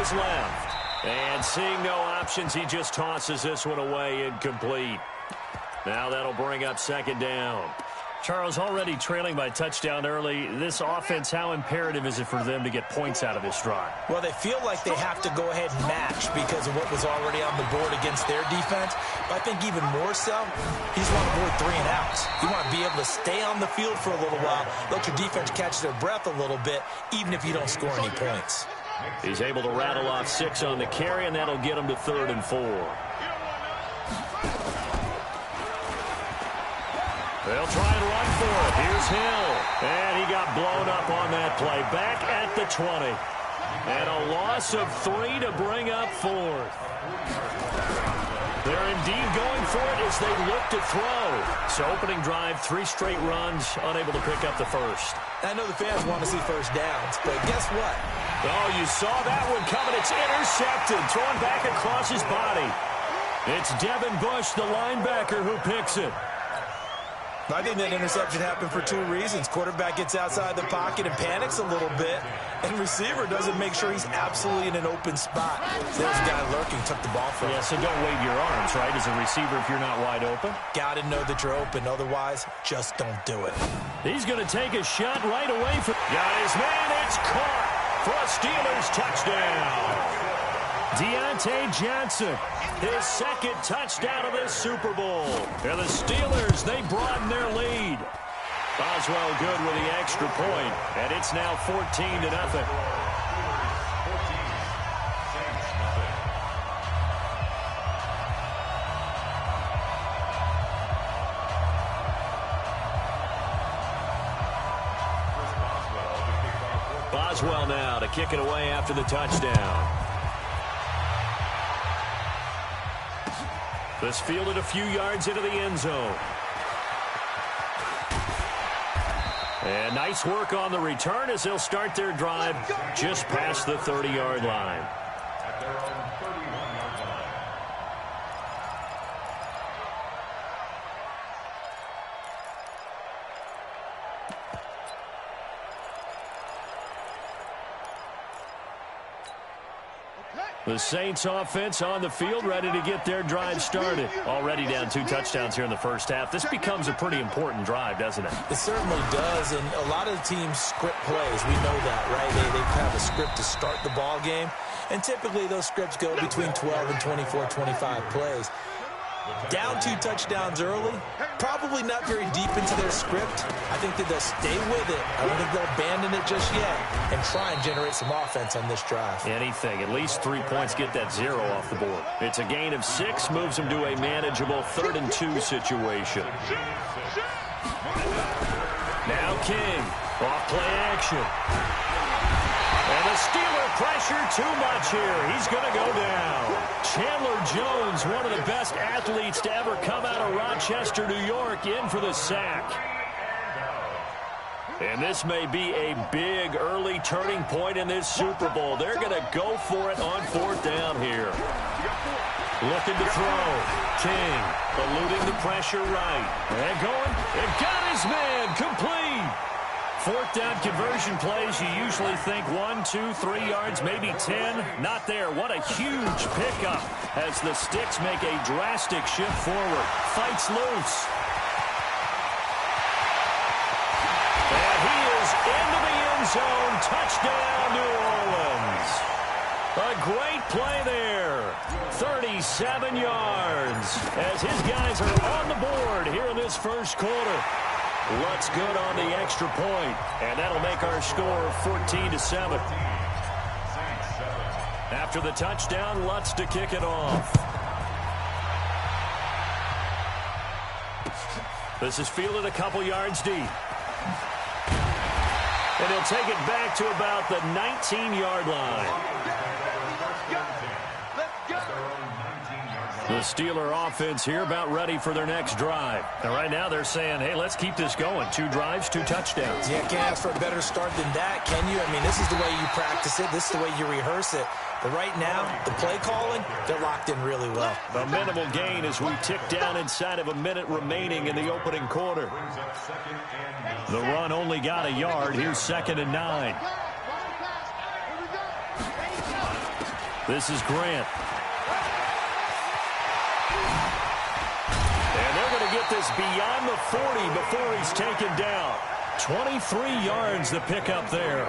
is left. And seeing no options, he just tosses this one away incomplete. Now that'll bring up second down. Charles, already trailing by touchdown early. This offense, how imperative is it for them to get points out of this drive? Well, they feel like they have to go ahead and match because of what was already on the board against their defense. But I think even more so, you just want to avoid 3 and outs. You want to be able to stay on the field for a little while, let your defense catch their breath a little bit, even if you don't score any points. He's able to rattle off 6 on the carry, and that'll get him to 3rd and 4. They'll try and run for it. Here's Hill. And he got blown up on that play. Back at the 20. And a loss of 3 to bring up 4th. They're indeed going for it as they look to throw. So opening drive, 3 straight runs, unable to pick up the first. I know the fans want to see first downs, but guess what? Oh, you saw that one coming. It's intercepted. Thrown back across his body. It's Devin Bush, the linebacker, who picks it. I think that interception happened for 2 reasons. Quarterback gets outside the pocket and panics a little bit, and receiver doesn't make sure he's absolutely in an open spot. There's a guy lurking, took the ball from him. Yeah, so don't wave your arms, right, as a receiver if you're not wide open. Got to know that you're open. Otherwise, just don't do it. He's going to take a shot right away. Got his man. It's caught for a Steelers touchdown. Deontay Johnson, his 2nd touchdown of this Super Bowl. And the Steelers, they broaden their lead. Boswell good with the extra point, and it's now 14-0. Boswell now to kick it away after the touchdown. This fielded a few yards into the end zone. And nice work on the return as they'll start their drive just past the 30-yard line. The Saints offense on the field, ready to get their drive started. Already down 2 touchdowns here in the first half. This becomes a pretty important drive, doesn't it? It certainly does, and a lot of the teams script plays. We know that, right? They have a script to start the ball game, and typically those scripts go between 12 and 24, 25 plays. Down 2 touchdowns early, probably not very deep into their script. I think that they'll stay with it. I don't think they'll abandon it just yet and try and generate some offense on this drive. Anything. At least 3 points, get that 0 off the board. It's a gain of 6, moves them to a manageable 3rd and 2 situation. Now King, off play action. And the Steeler pressure too much here. He's going to go down. Chandler Jones, one of the best athletes to ever come out of Rochester, New York, in for the sack. And this may be a big early turning point in this Super Bowl. They're going to go for it on 4th down here. Looking to throw. King eluding the pressure right. And going. And got his man. Complete. 4th down conversion plays, you usually think 1, 2, 3 yards, maybe 10. Not there. What a huge pickup as the Sticks make a drastic shift forward. Fights loose. And he is into the end zone. Touchdown, New Orleans. A great play there. 37 yards as his guys are on the board here in this first quarter. Lutz good on the extra point, and that'll make our score 14-7. After the touchdown, Lutz to kick it off. This is fielded a couple yards deep. And he'll take it back to about the 19-yard line. The Steeler offense here about ready for their next drive. And right now they're saying, hey, let's keep this going. 2 drives, 2 touchdowns. Yeah, can't ask for a better start than that, can you? I mean, this is the way you practice it. This is the way you rehearse it. But right now, the play calling, they're locked in really well. A minimal gain as we tick down inside of a minute remaining in the opening quarter. The run only got a yard. Here's 2nd and 9. This is Grant. And they're going to get this beyond the 40 before he's taken down. 23 yards to pick up there.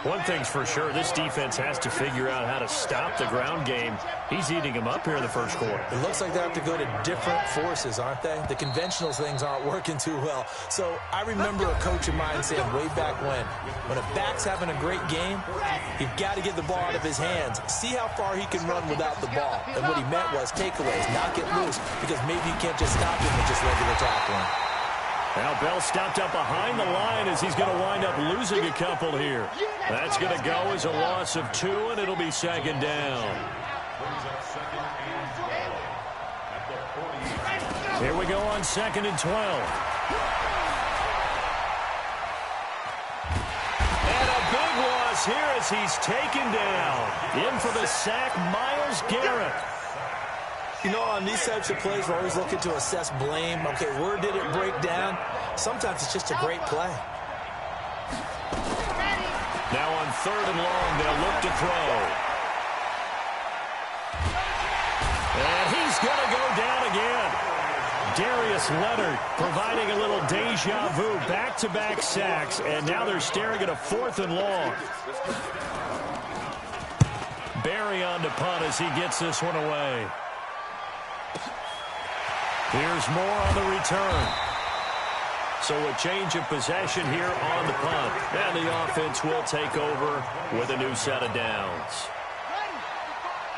One thing's for sure, this defense has to figure out how to stop the ground game. He's eating them up here in the first quarter. It looks like they have to go to different forces, aren't they? The conventional things aren't working too well. So I remember a coach of mine saying way back when a back's having a great game, you've got to get the ball out of his hands. See how far he can run without the ball. And what he meant was takeaways, not get loose, because maybe you can't just stop him with just regular tackling. Now Bell stopped up behind the line as he's going to wind up losing a couple here. That's going to go as a loss of 2, and it'll be second down. Here we go on 2nd and 12. And a big loss here as he's taken down. In for the sack, Myles Garrett. You know, on these types of plays, we're always looking to assess blame. Okay, where did it break down? Sometimes it's just a great play. Now on 3rd and long, they'll look to throw. And he's going to go down again. Darius Leonard providing a little deja vu, back-to-back sacks, and now they're staring at a 4th and long. Barry on to punt as he gets this one away. Here's more on the return. So a change of possession here on the punt. And the offense will take over with a new set of downs.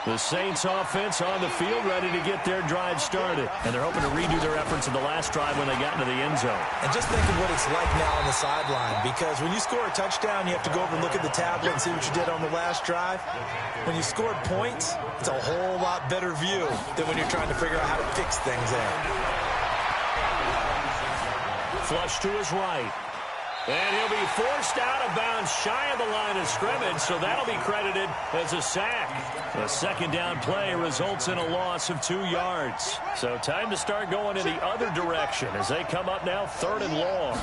The Saints offense on the field ready to get their drive started. And they're hoping to redo their efforts in the last drive when they got into the end zone. And just think of what it's like now on the sideline. Because when you score a touchdown, you have to go over and look at the tablet and see what you did on the last drive. When you scored points, it's a whole lot better view than when you're trying to figure out how to fix things there. Flush to his right. And he'll be forced out of bounds shy of the line of scrimmage, so that'll be credited as a sack. A 2nd down play results in a loss of 2 yards. So time to start going in the other direction as they come up now 3rd and long.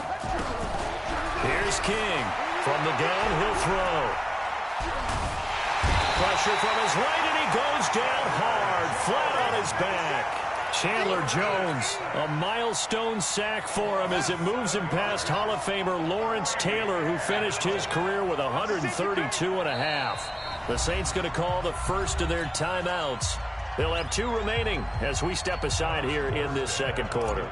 Here's King from the downhill throw. Pressure from his right, and he goes down hard, flat on his back. Chandler Jones, a milestone sack for him as it moves him past Hall of Famer Lawrence Taylor, who finished his career with 132.5. The Saints going to call the first of their timeouts. They'll have 2 remaining as we step aside here in this second quarter.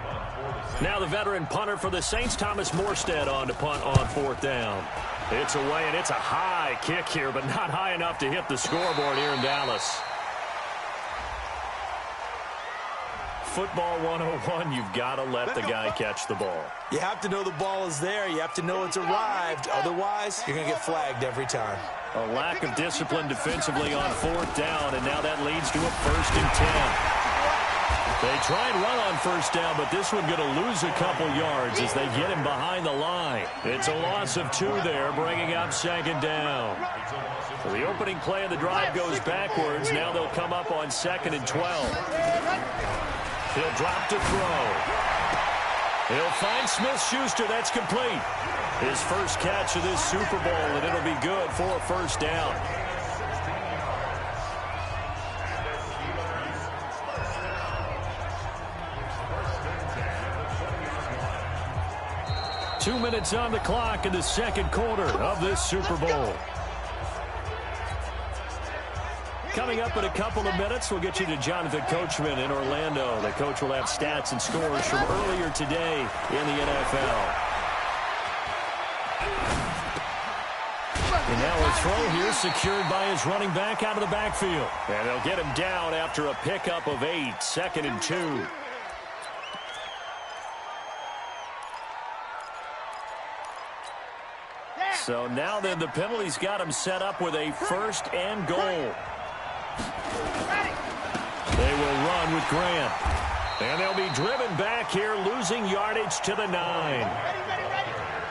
Now the veteran punter for the Saints, Thomas Morstead, on to punt on 4th down. It's away, and it's a high kick here, but not high enough to hit the scoreboard here in Dallas. Football 101, you've got to let the guy catch the ball. You have to know the ball is there. You have to know it's arrived. Otherwise, you're going to get flagged every time. A lack of discipline defensively on 4th down, and now that leads to a 1st and 10. They try and run on 1st down, but this one going to lose a couple yards as they get him behind the line. It's a loss of 2 there, bringing up 2nd down. So the opening play of the drive goes backwards. Now they'll come up on 2nd and 12. He'll drop to throw. He'll find Smith-Schuster. That's complete. His first catch of this Super Bowl, and it'll be good for a 1st down. Two minutes on the clock in the second quarter of this Super Bowl. Coming up in a couple of minutes, we'll get you to Jonathan Coachman in Orlando. The coach will have stats and scores from earlier today in the NFL. And now a throw here secured by his running back out of the backfield. And they'll get him down after a pickup of 8, 2nd and 2. So now then the penalty's got him set up with a 1st and goal. They will run with Grant. And they'll be driven back here, losing yardage to the 9.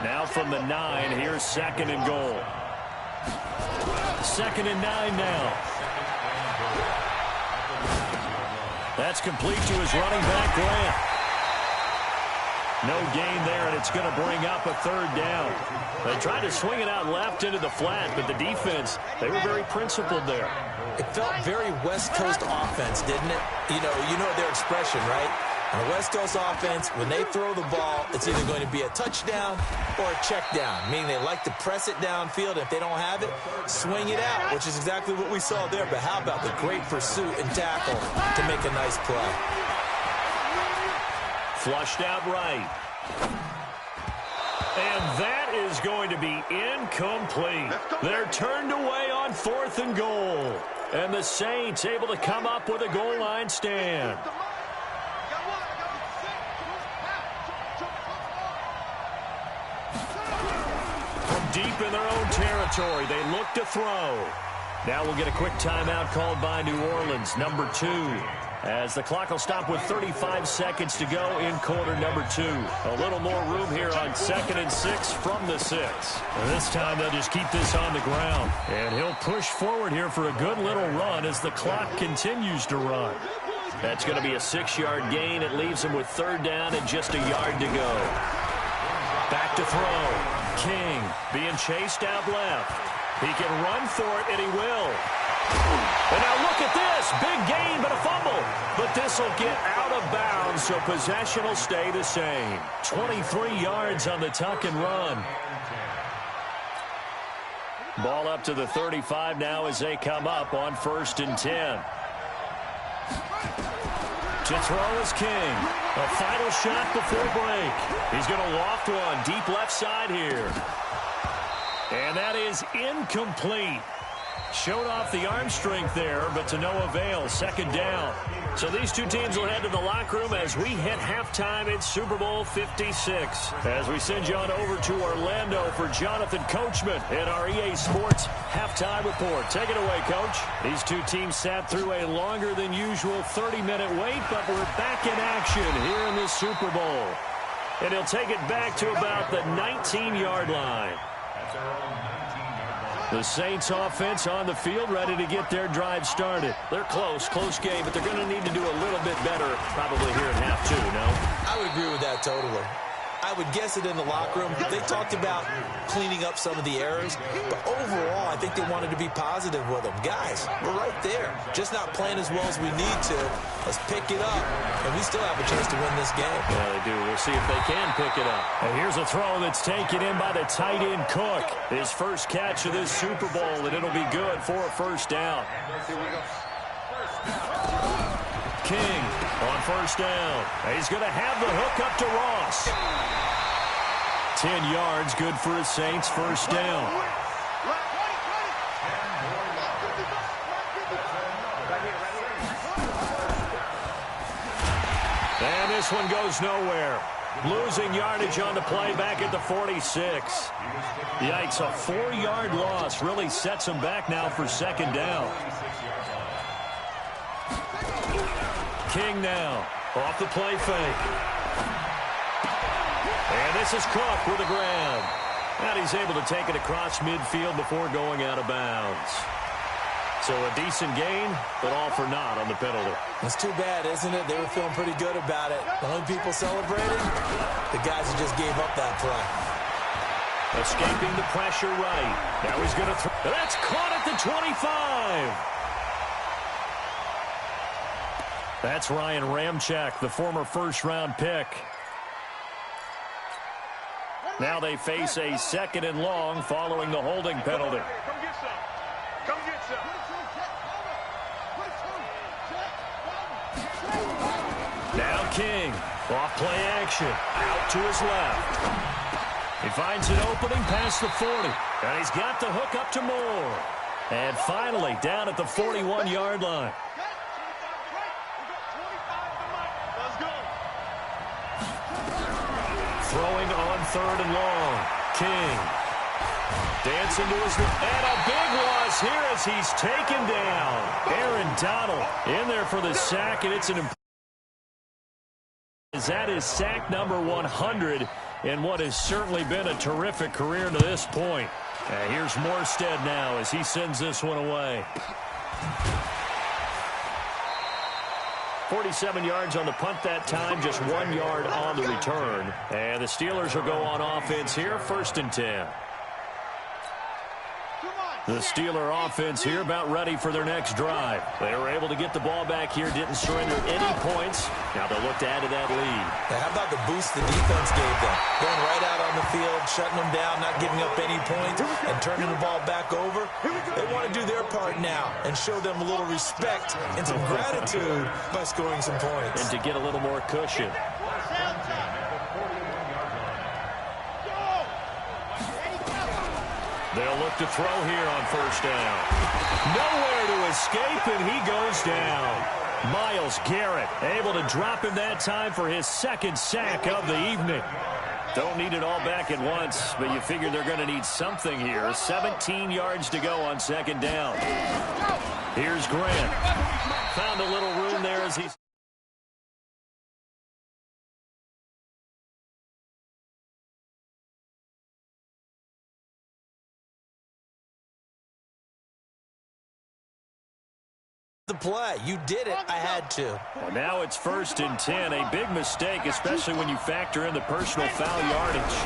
Now from the 9, here's 2nd and goal. 2nd and 9 now. That's complete to his running back, Grant. No gain there, and it's going to bring up a third down. They tried to swing it out left into the flat, but the defense, they were very principled there. It felt very West Coast offense, didn't it? You know their expression, right? On a West Coast offense, when they throw the ball, it's either going to be a touchdown or a check down, meaning they like to press it downfield. If they don't have it, swing it out, which is exactly what we saw there. But how about the great pursuit and tackle to make a nice play? Flushed out right. And that is going to be incomplete. They're turned away on 4th and goal. And the Saints able to come up with a goal line stand. From deep in their own territory, they look to throw. Now we'll get a quick timeout called by New Orleans, number 2. As the clock will stop with 35 seconds to go in quarter number 2. A little more room here on 2nd and 6 from the 6. And this time they'll just keep this on the ground. And he'll push forward here for a good little run as the clock continues to run. That's going to be a 6-yard gain. It leaves him with 3rd down and just a yard to go. Back to throw. King being chased out left. He can run for it, and he will. And now look at this. Big gain, but a fumble. But this will get out of bounds, so possession will stay the same. 23 yards on the tuck and run. Ball up to the 35 now as they come up on 1st and 10. To throw is King. A final shot before break. He's going to loft one deep left side here. And that is incomplete. Showed off the arm strength there, but to no avail. 2nd down. So these two teams will head to the locker room as we hit halftime in Super Bowl 56. As we send you on over to Orlando for Jonathan Coachman at our EA Sports halftime report. Take it away, Coach. These two teams sat through a longer than usual 30-minute wait, but we're back in action here in the Super Bowl. And he'll take it back to about the 19-yard line. The Saints offense on the field, ready to get their drive started. They're close game, but they're going to need to do a little bit better probably here in half 2, no? I would agree with that totally. I would guess it in the locker room. They talked about cleaning up some of the errors, but overall, I think they wanted to be positive with them. Guys, we're right there. Just not playing as well as we need to. Let's pick it up, and we still have a chance to win this game. Yeah, they do. We'll see if they can pick it up. And here's a throw that's taken in by the tight end Cook. His first catch of this Super Bowl, and it'll be good for a 1st down. King on 1st down. He's going to have the hook up to Ross. 10 yards, good for his Saints, 1st down. And this one goes nowhere. Losing yardage on the play back at the 46. Yikes, a 4-yard loss really sets him back now for 2nd down. King now, off the play fake. And this is Cook with a grab. And he's able to take it across midfield before going out of bounds. So a decent gain, but all for naught on the penalty. It's too bad, isn't it? They were feeling pretty good about it. The only people celebrating, the guys who just gave up that play. Escaping the pressure right. Now he's going to throw. That's caught at the 25. That's Ryan Ramczyk, the former 1st-round pick. Now they face a 2nd and long following the holding penalty. Come get some. Come get some. Now King, off play action, out to his left. He finds an opening past the 40, and he's got the hook up to Moore. And finally, down at the 41-yard line. Throwing on 3rd and long. King. Dancing to his left. And a big loss here as he's taken down. Aaron Donald in there for the sack, and it's an that is sack number 100 in what has certainly been a terrific career to this point. And here's Morstead now as he sends this one away. 47 yards on the punt that time, just 1 yard on the return. And the Steelers will go on offense here, 1st and 10. The Steeler offense here about ready for their next drive. They were able to get the ball back here, didn't surrender any points. Now they'll look to add to that lead. Now, how about the boost the defense gave them? Going right out on the field, shutting them down, not giving up any points, and turning the ball back over. They want to do their part now and show them a little respect and some gratitude by scoring some points. And to get a little more cushion. They'll look to throw here on 1st down. Nowhere to escape, and he goes down. Myles Garrett able to drop him that time for his 2nd sack of the evening. Don't need it all back at once, but you figure they're going to need something here. 17 yards to go on 2nd down. Here's Grant. Found a little room there as he's... The play. You did it. I had to. Well, now it's 1st and 10. A big mistake, especially when you factor in the personal foul yardage.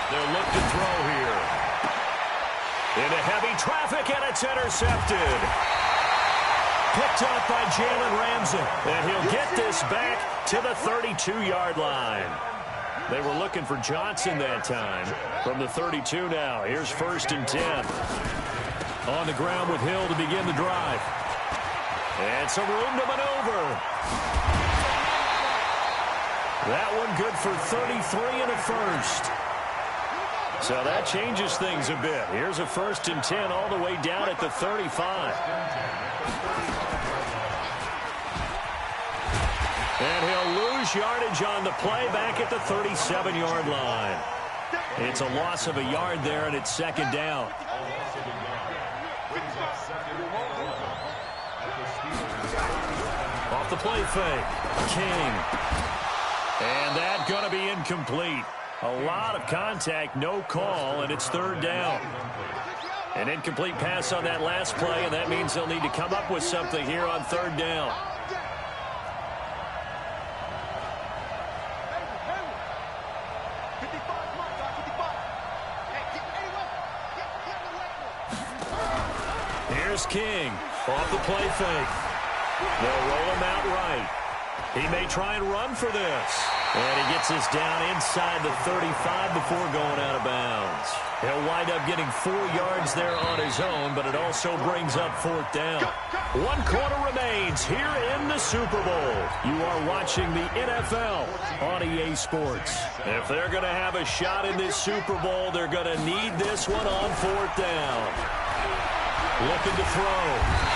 They'll look to throw here. Into heavy traffic, and it's intercepted. Picked up by Jalen Ramsey. And he'll get this back to the 32-yard line. They were looking for Johnson that time. From the 32 now. Here's 1st and 10. On the ground with Hill to begin the drive. And some room to maneuver. That one good for 33 and a 1st. So that changes things a bit. Here's a 1st and 10 all the way down at the 35. And he'll lose yardage on the play back at the 37-yard line. It's a loss of a yard there, and it's 2nd down. Off the play fake. King. And that going to be incomplete. A lot of contact, no call, and it's 3rd down. An incomplete pass on that last play, and that means they'll need to come up with something here on 3rd down. Here's King. Off the play fake. They'll roll him out right. He may try and run for this. And he gets this down inside the 35 before going out of bounds. He'll wind up getting 4 yards there on his own, but it also brings up 4th down. 1 quarter remains here in the Super Bowl. You are watching the NFL on EA Sports. If they're going to have a shot in this Super Bowl, they're going to need this one on 4th down. Looking to throw.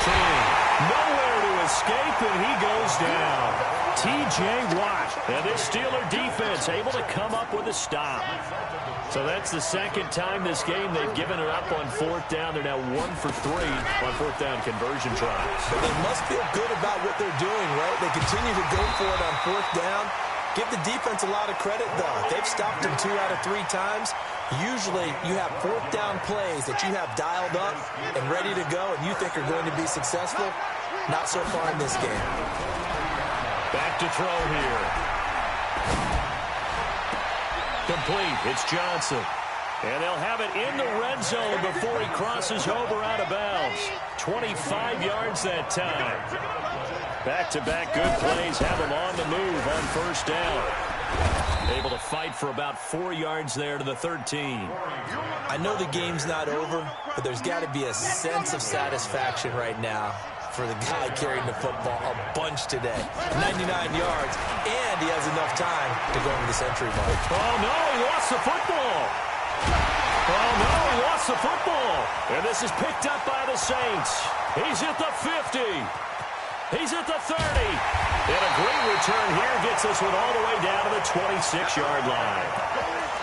King. Nowhere to escape, and he goes down. T.J. Watt. And this Steeler defense able to come up with a stop. So that's the 2nd time this game they've given it up on 4th down. They're now 1 for 3 on 4th down conversion tries. But they must feel good about what they're doing, right? They continue to go for it on 4th down. Give the defense a lot of credit, though. They've stopped them 2 out of 3 times. Usually, you have 4th down plays that you have dialed up and ready to go and you think are going to be successful. Not so far in this game. Back to throw here. Complete. It's Johnson. And they'll have it in the red zone before he crosses over out of bounds. 25 yards that time. Back-to-back good plays have him on the move on 1st down. Able to fight for about 4 yards there to the 13. I know the game's not over, but there's got to be a sense of satisfaction right now for the guy carrying the football a bunch today. 99 yards, and he has enough time to go over the century mark. Oh, no, he lost the football. Oh, no, he lost the football. And this is picked up by the Saints. He's at the 50. He's at the 30. And a great return here gets this one all the way down to the 26-yard line.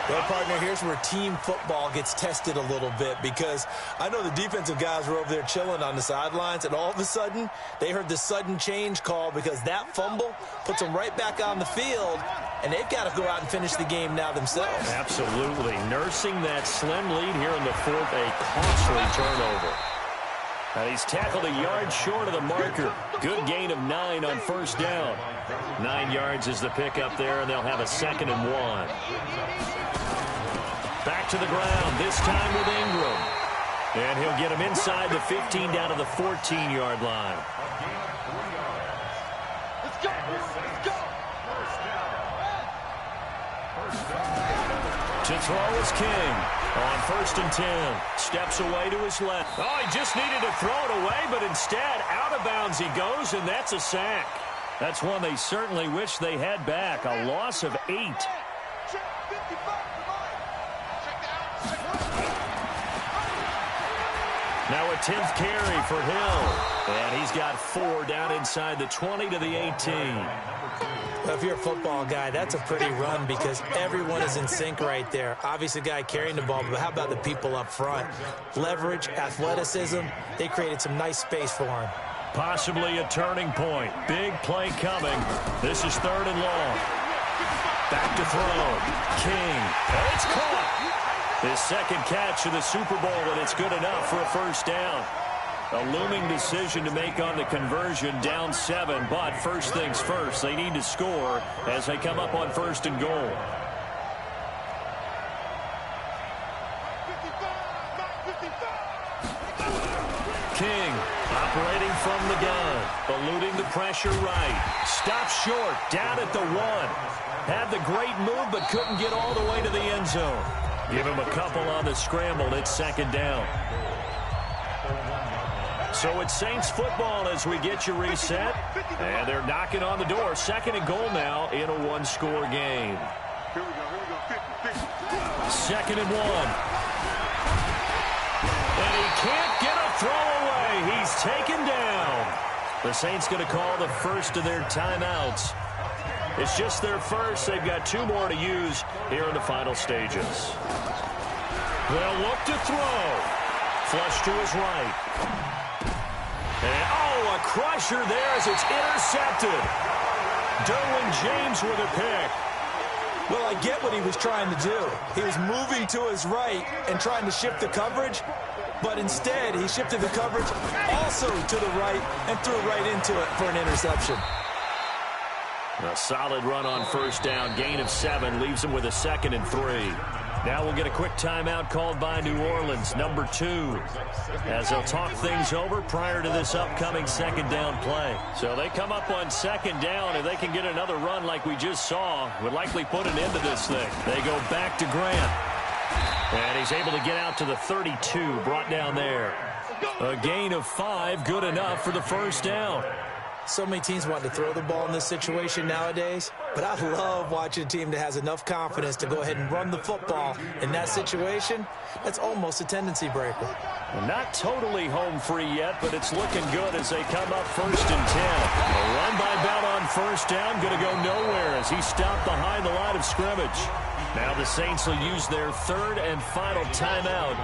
Well, partner, here's where team football gets tested a little bit because I know the defensive guys were over there chilling on the sidelines, and all of a sudden, they heard the sudden change call because that fumble puts them right back on the field, and they've got to go out and finish the game now themselves. Absolutely. Nursing that slim lead here in the 4th, a costly turnover. And he's tackled a yard short of the marker. Good gain of 9 on first down. 9 yards is the pickup there, and they'll have a 2nd and 1. Back to the ground, this time with Ingram. And he'll get him inside the 15 down to the 14-yard line. Let's go. Let's go. To throw is King on 1st and 10. Steps away to his left. Oh, he just needed to throw it away, but instead out of bounds he goes, and that's a sack. That's one they certainly wish they had back. A loss of 8. Now a 10th carry for Hill. And he's got 4 down inside the 20 to the 18. If you're a football guy, that's a pretty run because everyone is in sync right there. Obviously, the guy carrying the ball, but how about the people up front? Leverage, athleticism, they created some nice space for him. Possibly a turning point. Big play coming. This is 3rd and long. Back to throw. King. And it's caught. His 2nd catch of the Super Bowl, and it's good enough for a 1st down. A looming decision to make on the conversion, down 7, but first things first, they need to score as they come up on 1st and goal. King operating from the gun, eluding the pressure right. Stops short, down at the 1. Had the great move, but couldn't get all the way to the end zone. Give him a couple on the scramble. It's 2nd down. So it's Saints football as we get you reset. And they're knocking on the door. 2nd and goal now in a 1-score game. 2nd and 1. And he can't get a throw away. He's taken down. The Saints going to call the first of their timeouts. It's just their first. They've got 2 more to use here in the final stages. They'll look to throw. Flush to his right. And, oh, a crusher there as it's intercepted. Derwin James with a pick. Well, I get what he was trying to do. He was moving to his right and trying to shift the coverage, but instead he shifted the coverage also to the right and threw right into it for an interception. A solid run on 1st down. Gain of 7 leaves him with a 2nd and 3. Now we'll get a quick timeout called by New Orleans, number 2, as they'll talk things over prior to this upcoming 2nd down play. So they come up on 2nd down. If they can get another run like we just saw, would likely put an end to this thing. They go back to Grant. And he's able to get out to the 32, brought down there. A gain of 5, good enough for the 1st down. So many teams want to throw the ball in this situation nowadays, but I love watching a team that has enough confidence to go ahead and run the football. In that situation, that's almost a tendency breaker. Well, not totally home free yet, but it's looking good as they come up 1st and 10. A run by Bell on 1st down, going to go nowhere as he stopped behind the line of scrimmage. Now the Saints will use their 3rd and final timeout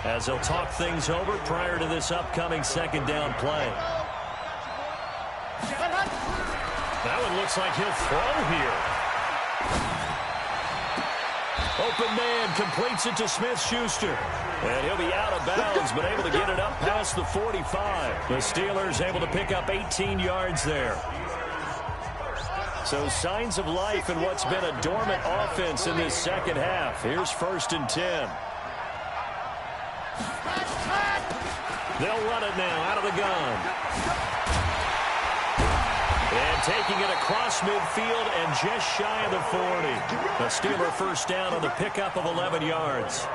as they'll talk things over prior to this upcoming 2nd down play. That one looks like he'll throw here. Open man completes it to Smith-Schuster. And he'll be out of bounds, but able to get it up past the 45. The Steelers able to pick up 18 yards there. So signs of life in what's been a dormant offense in this 2nd half. Here's 1st and 10. They'll run it now out of the gun. And taking it across midfield and just shy of the 40. The Steeler 1st down on the pickup of 11 yards.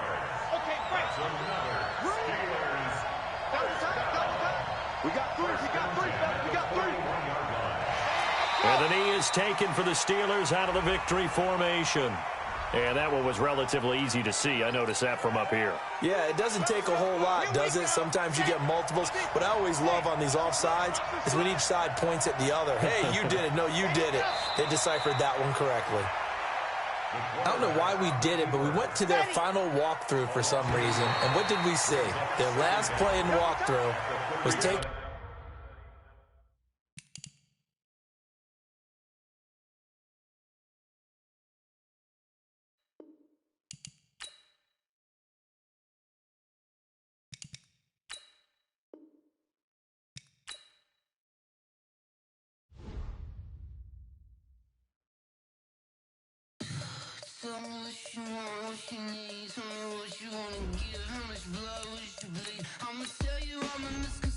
And the knee is taken for the Steelers out of the victory formation. And that one was relatively easy to see. I noticed that from up here. Yeah, it doesn't take a whole lot, does it? Sometimes you get multiples. What I always love on these offsides is when each side points at the other. Hey, you did it. No, you did it. They deciphered that one correctly. I don't know why we did it, but we went to their final walkthrough for some reason. And what did we see? Their last play in walkthrough was take. Tell me what you want, what you need. Tell me what you wanna give. How much blood would you bleed? I'ma tell you all my misconceptions.